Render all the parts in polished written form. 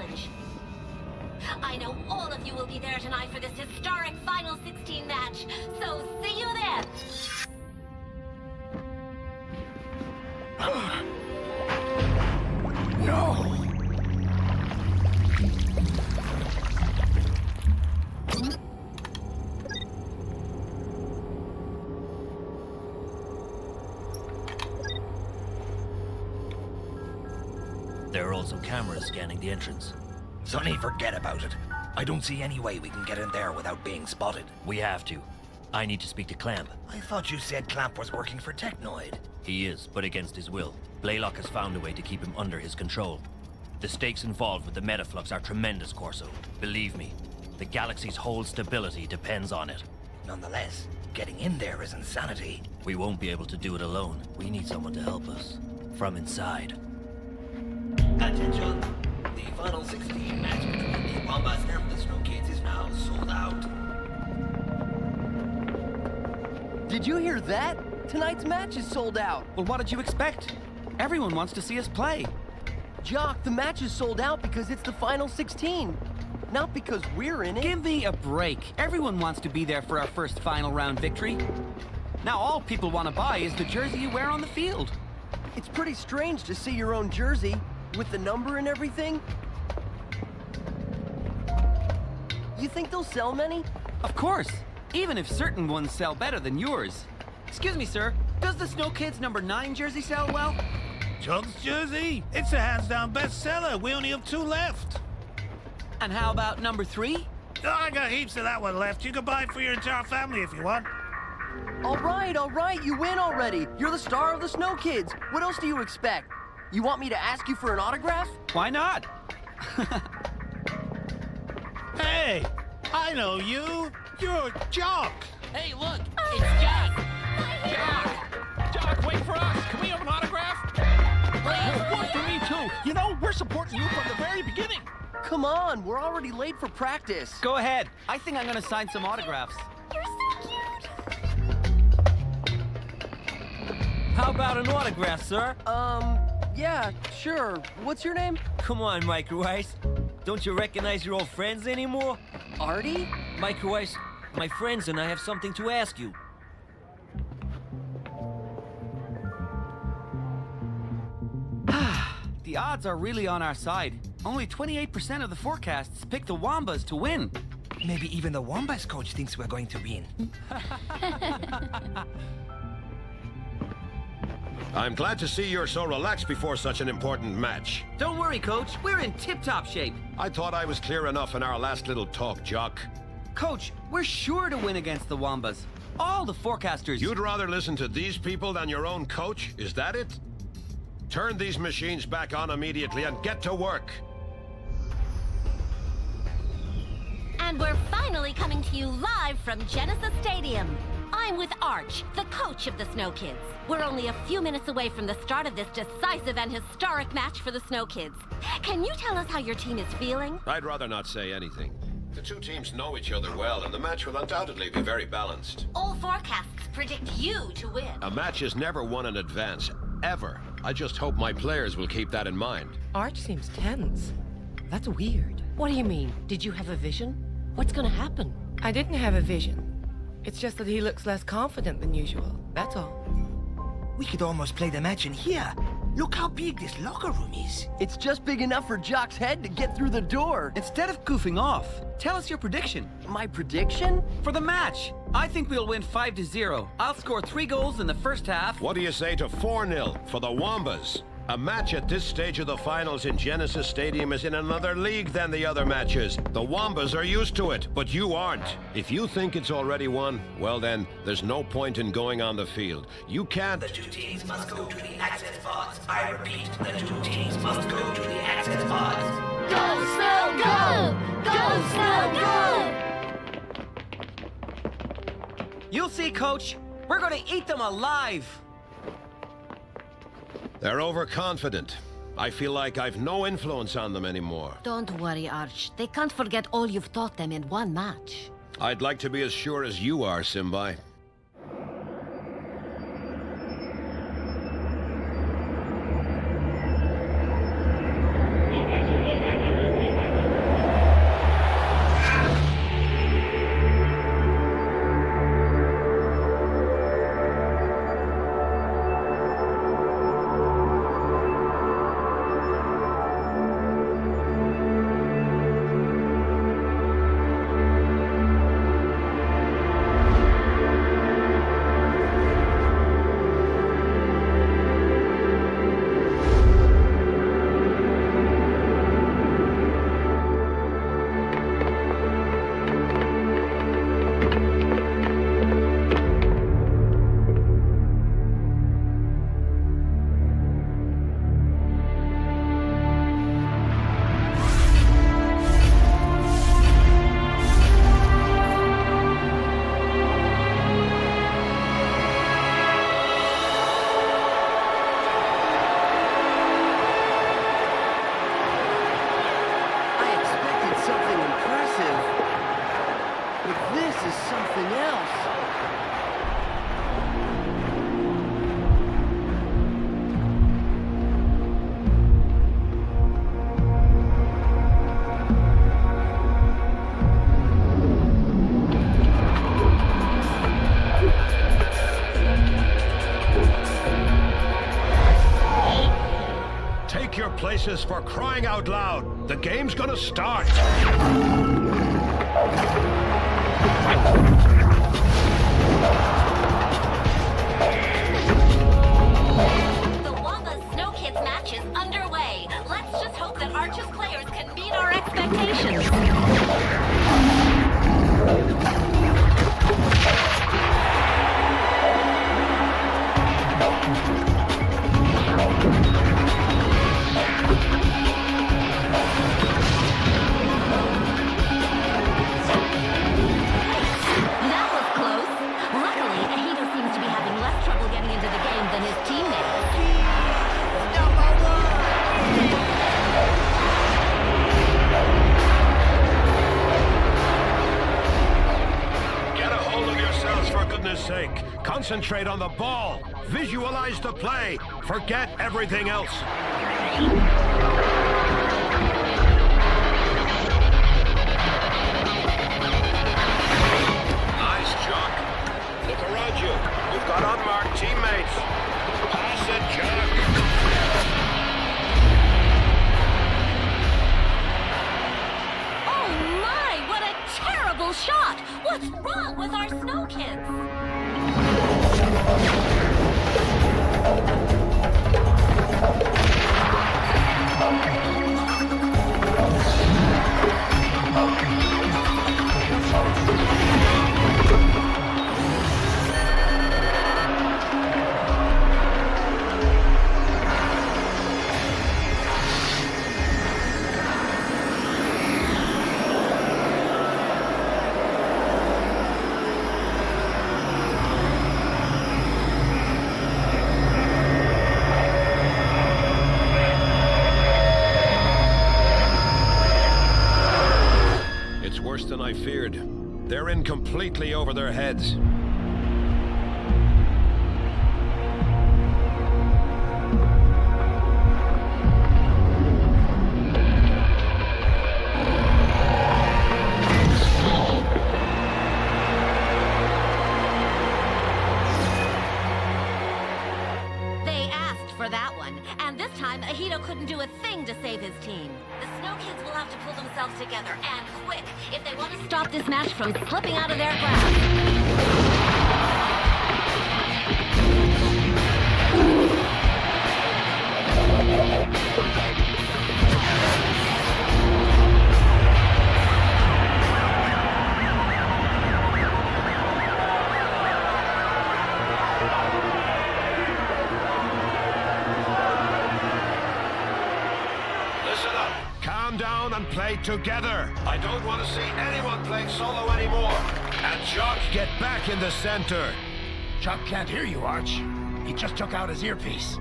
challenge. I know all of you will be there tonight for this historic Final 16 match, so see you then! No! There are also cameras scanning the entrance. Sonny, forget about it. I don't see any way we can get in there without being spotted. We have to. I need to speak to Clamp. I thought you said Clamp was working for Technoid. He is, but against his will. Blaylock has found a way to keep him under his control. The stakes involved with the Metaflux are tremendous, Corso. Believe me, the galaxy's whole stability depends on it. Nonetheless, getting in there is insanity. We won't be able to do it alone. We need someone to help us. From inside. Attention! The Final 16 match between the Wombats and the Snow Kids is now sold out. Did you hear that? Tonight's match is sold out. Well, what did you expect? Everyone wants to see us play. Jock, the match is sold out because it's the Final 16. Not because we're in it. Give me a break. Everyone wants to be there for our first final round victory. Now all people want to buy is the jersey you wear on the field. It's pretty strange to see your own jersey, with the number and everything. You think they'll sell many? Of course. Even if certain ones sell better than yours. Excuse me, sir. Does the Snow Kids number 9 jersey sell well? Chuck's jersey? It's a hands-down bestseller. We only have 2 left. And how about number 3? Oh, I got heaps of that one left. You can buy it for your entire family if you want. All right, you win already. You're the star of the Snow Kids. What else do you expect? You want me to ask you for an autograph? Why not? Hey, I know you. You're Jock. Hey, look, it's Jock. Jock, wait for us. Can we have an autograph? Please. One for me, too. You know, we're supporting you from the very beginning. Come on, we're already late for practice. Go ahead. I think I'm gonna sign some autographs. You're so cute! How about an autograph, sir? Yeah, sure. What's your name? Come on, Micro Ice. Don't you recognize your old friends anymore? Artie? Micro Ice, my friends and I have something to ask you. The odds are really on our side. Only 28% of the forecasts pick the Wombas to win. Maybe even the Wombats coach thinks we're going to win. I'm glad to see you're so relaxed before such an important match. Don't worry, Coach. We're in tip-top shape. I thought I was clear enough in our last little talk, Jock. Coach, we're sure to win against the Wombas. All the forecasters... You'd rather listen to these people than your own coach? Is that it? Turn these machines back on immediately and get to work. And we're finally coming to you live from Genesis Stadium. I'm with Aarch, the coach of the Snow Kids. We're only a few minutes away from the start of this decisive and historic match for the Snow Kids. Can you tell us how your team is feeling? I'd rather not say anything. The two teams know each other well, and the match will undoubtedly be very balanced. All forecasts predict you to win. A match is never won in advance, ever. I just hope my players will keep that in mind. Aarch seems tense. That's weird. What do you mean? Did you have a vision? What's gonna happen? I didn't have a vision. It's just that he looks less confident than usual. That's all. We could almost play the match in here. Look how big this locker room is. It's just big enough for Jock's head to get through the door. Instead of goofing off, tell us your prediction. My prediction? For the match. I think we'll win 5-0. I'll score 3 goals in the first half. What do you say to 4-0 for the Wombas? A match at this stage of the finals in Genesis Stadium is in another league than the other matches. The Wombas are used to it, but you aren't. If you think it's already won, well then, there's no point in going on the field. You can't... The 2 teams must go to the access pods. I repeat, the 2 teams must go to the access pods. Go, Snow, go! Go, Snow, go! You'll see, Coach. We're gonna eat them alive. They're overconfident. I feel like I've no influence on them anymore. Don't worry, Aarch. They can't forget all you've taught them in one match. I'd like to be as sure as you are, Simbai. is something else. Take your places, for crying out loud. The game's gonna start. The Wamba's Snow Kids match is underway. Let's just hope that Arch's players can meet our expectations. That was close. Luckily, Ahito seems to be having less trouble getting into the game than his teammates. Get a hold of yourselves, for goodness sake. Concentrate on the ball. Visualize the play. Forget everything else. Nice, Jock. Look around you. You've got unmarked teammates. Pass it, Jock. Oh my, what a terrible shot! What's wrong with our Snow Kids? Worse than I feared. They're in completely over their heads. They asked for that one, and this time Ahito couldn't do a thing to save his team. The Snow Kids will have to pull themselves together, and quick, if they want to stop this match from slipping out of their grasp. Listen up. Calm down and play together. I don't want to see anyone playing solo anymore. And Jock, get back in the center. Chuck can't hear you, Arch. He just took out his earpiece.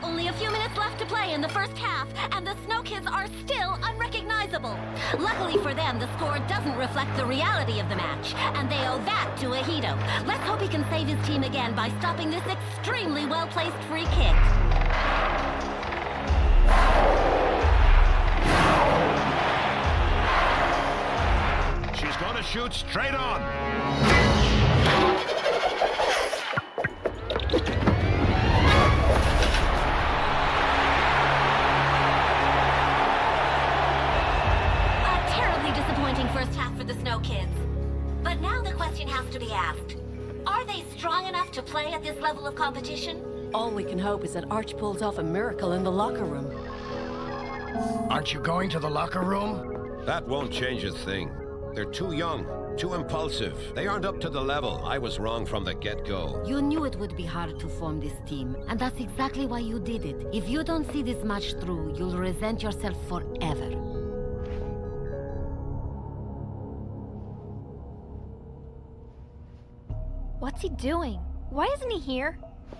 Only a few minutes left to play in the first half, and the Snow Kids are still unrecognizable. Luckily for them, the score doesn't reflect the reality of the match, and they owe that to Ahito. Let's hope he can save his team again by stopping this extremely well-placed free kick. She's gonna shoot straight on. First half for the Snow Kids. But now the question has to be asked. Are they strong enough to play at this level of competition? All we can hope is that Arch pulls off a miracle in the locker room. Aren't you going to the locker room? That won't change a thing. They're too young, too impulsive. They aren't up to the level. I was wrong from the get-go. You knew it would be hard to form this team, and that's exactly why you did it. If you don't see this match through, you'll resent yourself forever. What's he doing? Why isn't he here?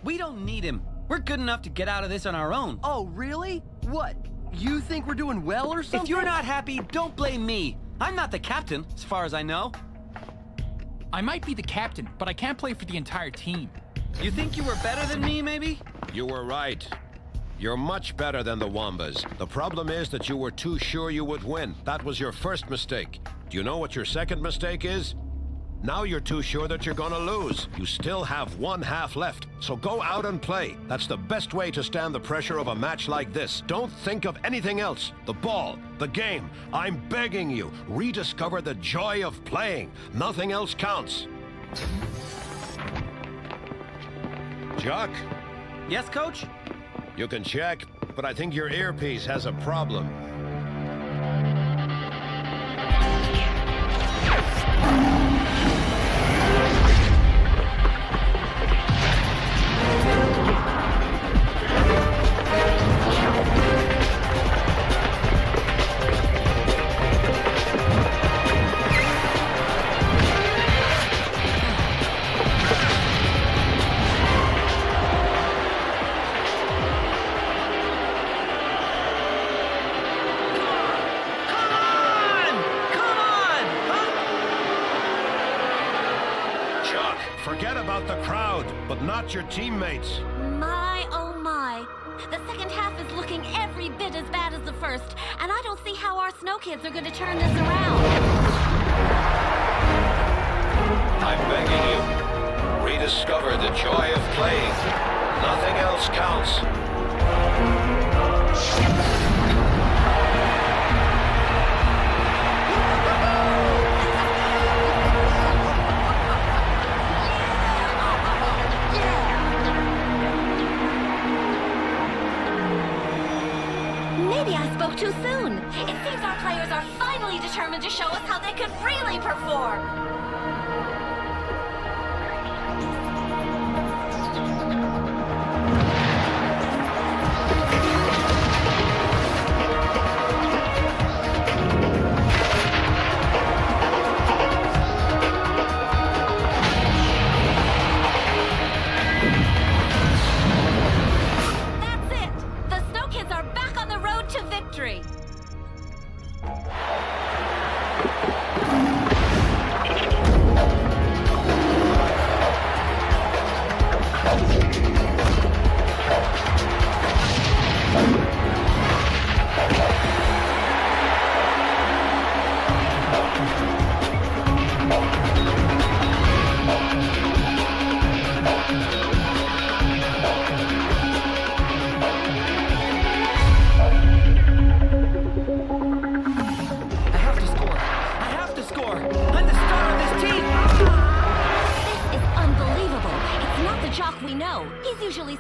We don't need him. We're good enough to get out of this on our own. Oh, really? What? You think we're doing well or something? If you're not happy, don't blame me. I'm not the captain, as far as I know. I might be the captain, but I can't play for the entire team. You think you were better than me, maybe? You were right. You're much better than the Wombas. The problem is that you were too sure you would win. That was your first mistake. Do you know what your second mistake is? Now you're too sure that you're gonna lose. You still have one half left, so go out and play. That's the best way to stand the pressure of a match like this. Don't think of anything else. The ball, the game. I'm begging you, rediscover the joy of playing. Nothing else counts. Jock? Yes, Coach? You can check, but I think your earpiece has a problem. Your teammates. My, oh my. The second half is looking every bit as bad as the first, and I don't see how our snow kids are going to turn this around. I'm begging you, rediscover the joy of playing. Nothing else counts. Too soon. It seems our players are finally determined to show us how they could really perform. That's it. The Snow Kids are back on the road to victory.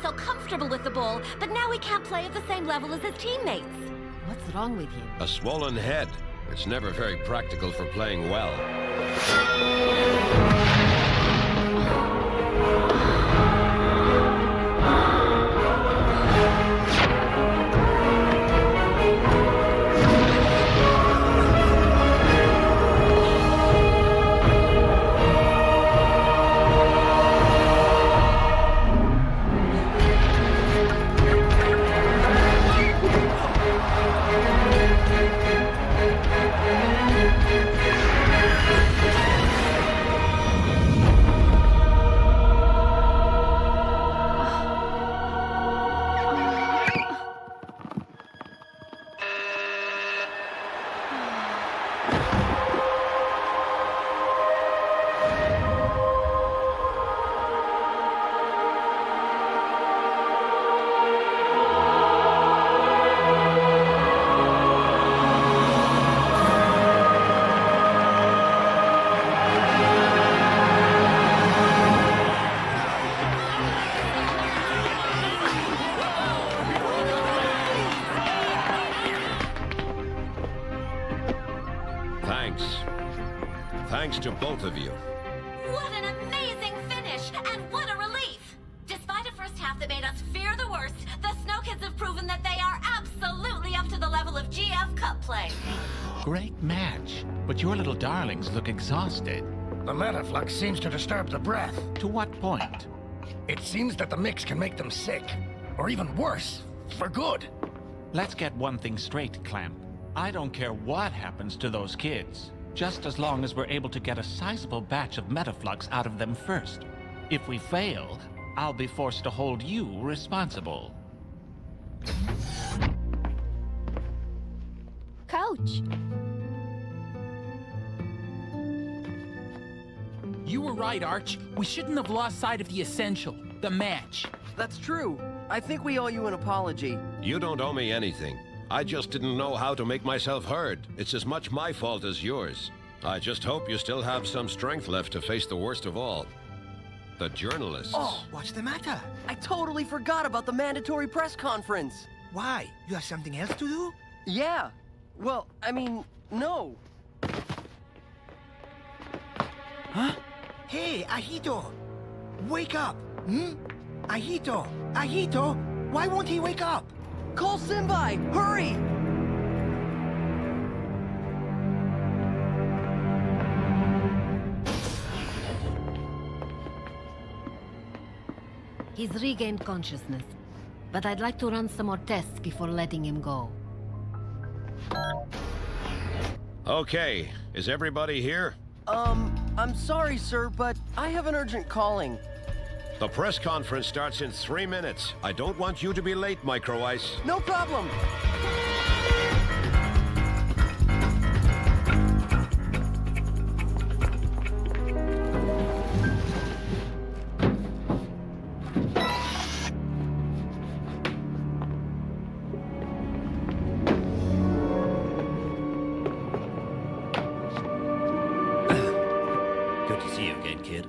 So comfortable with the ball, but now he can't play at the same level as his teammates. What's wrong with him? A swollen head. It's never very practical for playing well. Thanks to both of you. What an amazing finish, and what a relief! Despite a first half that made us fear the worst, the Snow Kids have proven that they are absolutely up to the level of GF Cup play. Great match, but your little darlings look exhausted. The metaflux seems to disturb the breath. To what point? It seems that the mix can make them sick, or even worse, for good. Let's get one thing straight, Clamp. I don't care what happens to those kids. just as long as we're able to get a sizable batch of metaflux out of them first. If we fail, I'll be forced to hold you responsible. Coach! You were right, Arch. We shouldn't have lost sight of the essential, the match. That's true. I think we owe you an apology. You don't owe me anything. I just didn't know how to make myself heard. It's as much my fault as yours. I just hope you still have some strength left to face the worst of all. The journalists. Oh, what's the matter? I totally forgot about the mandatory press conference. Why? You have something else to do? Yeah. Well, I mean, no. Huh? Hey, Ahito! Wake up! Hmm? Ahito! Ahito! Why won't he wake up? Call Simbai! Hurry! He's regained consciousness, but I'd like to run some more tests before letting him go. Okay, is everybody here? I'm sorry, sir, but I have an urgent calling. The press conference starts in 3 minutes. I don't want you to be late, Micro Ice. No problem! Good to see you again, kid.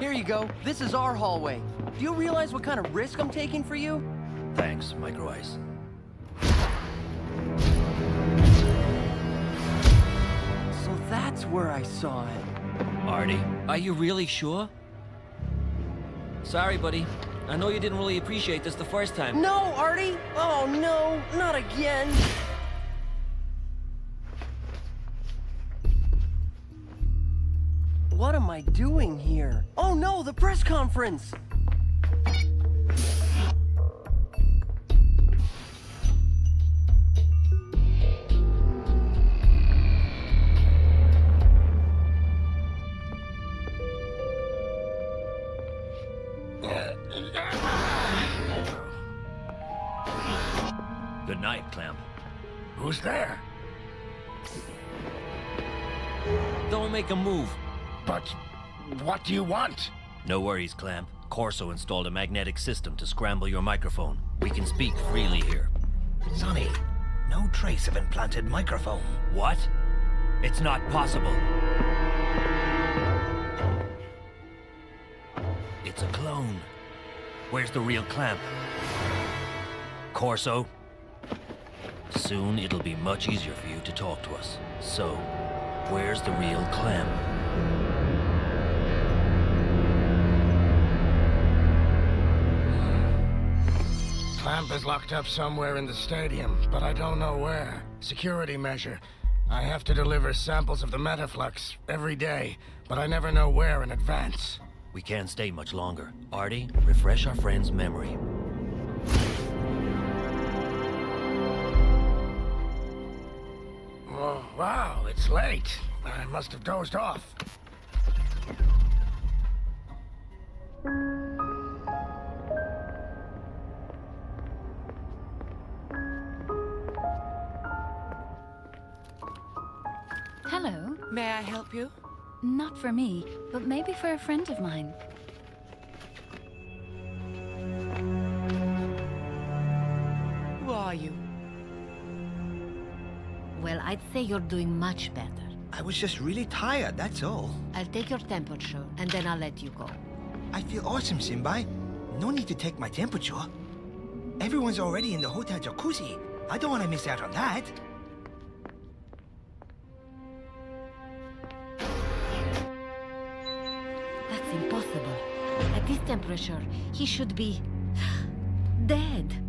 Here you go. This is our hallway. Do you realize what kind of risk I'm taking for you? Thanks, Micro Ice. So that's where I saw it. Artie? Are you really sure? Sorry, buddy. I know you didn't really appreciate this the first time. No, Artie! Oh no, not again! What am I doing here? Oh no, the press conference! Good night, Clamp. Who's there? Don't make a move. But what do you want? No worries, Clamp. Corso installed a magnetic system to scramble your microphone. We can speak freely here. Sonny, no trace of implanted microphone. What? It's not possible. It's a clone. Where's the real Clamp? Corso? Soon it'll be much easier for you to talk to us. So, where's the real Clamp? Clamp is locked up somewhere in the stadium, but I don't know where. Security measure. I have to deliver samples of the metaflux every day, but I never know where in advance. We can't stay much longer. Artie, refresh our friend's memory. Oh, wow, it's late. I must have dozed off. Hello. May I help you? Not for me, but maybe for a friend of mine. Who are you? Well, I'd say you're doing much better. I was just really tired, that's all. I'll take your temperature, and then I'll let you go. I feel awesome, Sinbai. No need to take my temperature. Everyone's already in the hotel jacuzzi. I don't want to miss out on that. That's impossible. At this temperature, he should be... dead.